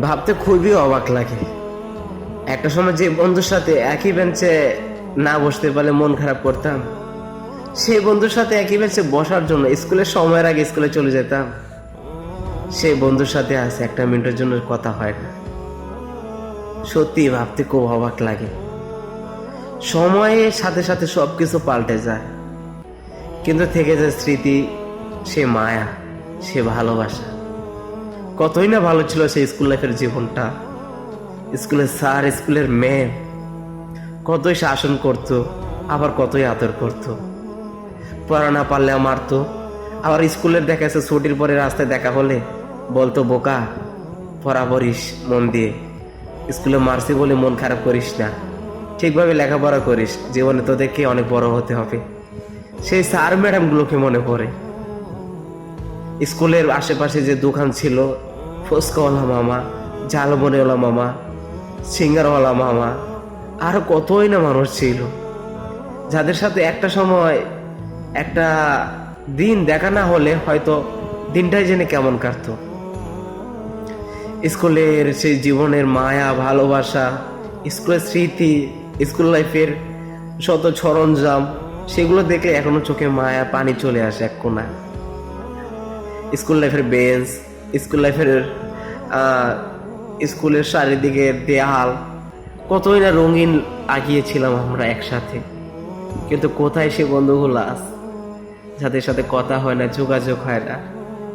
ভাবতে খুবই অবাক লাগে। একটা সময় যে বন্ধুর সাথে একই বেঞ্চে না বসতে পারলে মন খারাপ করতাম, সেই বন্ধুর সাথে একই বেঞ্চে বসার জন্য স্কুলের সময়ের আগে স্কুলে চলে যেতাম। সেই বন্ধুর সাথে আজ একটা মিনিটের জন্য কথা হয় না। সত্যি ভাবতে খুব অবাক লাগে। সময়ের সাথে সাথে সবকিছু পাল্টে যায়, কিন্তু থেকে যায় স্মৃতি, সে মায়া, সে ভালোবাসা। কতই না ভালো ছিল সেই স্কুল লাইফের জীবনটা। স্কুলের স্যার, স্কুলের ম্যাম কতই শাসন করতো, আবার কতই আদর করতো। পড়া না পারলে মারতো, আবার স্কুলের দেখা যাচ্ছে ছুটির পরে রাস্তায় দেখা হলে বলতো, বোকা, পড়া পড়িস মন দিয়ে, স্কুলে মারছি বলে মন খারাপ করিস না, ঠিকভাবে লেখাপড়া করিস, জীবনে তোদেরকে অনেক বড় হতে হবে। সেই স্যার ম্যাডামগুলোকে মনে পড়ে। স্কুলের আশেপাশে যে দোকান ছিল, ফুচকাওয়ালা মামা, ঝালমুড়িওয়ালা মামা, সিঙ্গারওয়ালা মামা, আরো কতই না মানুষ ছিল, যাদের সাথে একটা সময় একটা দিন দেখা না হলে হয়তো দিনটাই জেনে কেমন কাটতো। স্কুলের সেই জীবনের মায়া, ভালোবাসা, স্কুলের স্মৃতি, স্কুল লাইফের শত সরঞ্জাম, সেগুলো দেখলে এখনো চোখে মায়া পানি চলে আসে এক কোনায়। স্কুল লাইফের বেঞ্চ, স্কুল লাইফের স্কুলের চারিদিকের দেয়াল, কতই না রঙিন আঁকিয়েছিলাম আমরা একসাথে। কিন্তু কোথায় সে বন্ধুগুলো আজ, যাদের সাথে কথা হয় না, যোগাযোগ হয় না।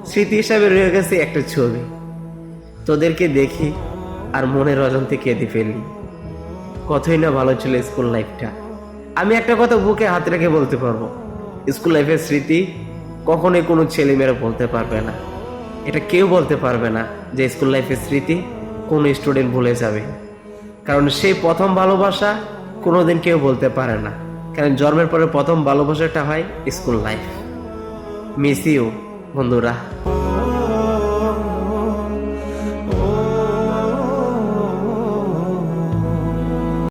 স্মৃতি হিসাবে রয়ে গেছে একটা ছবি। তোদেরকে দেখি আর মনের অজান্তে কেঁদে ফেলি। কতই না ভালো ছিল স্কুল লাইফটা। আমি একটা কথা বুকে হাত রেখে বলতে পারবো, স্কুল লাইফের স্মৃতি কখনোই কোনো ছেলেমেয়েরা বলতে পারবে না। এটা কেউ বলতে পারবে না যে স্কুল লাইফের স্মৃতি কোনো স্টুডেন্ট ভুলে যাবে। কারণ সেই প্রথম ভালোবাসা কোনোদিন কেউ বলতে পারে না। কারণ জন্মের পরে প্রথম ভালোবাসাটা হয় স্কুল লাইফ। মিস ইউ বন্ধুরা।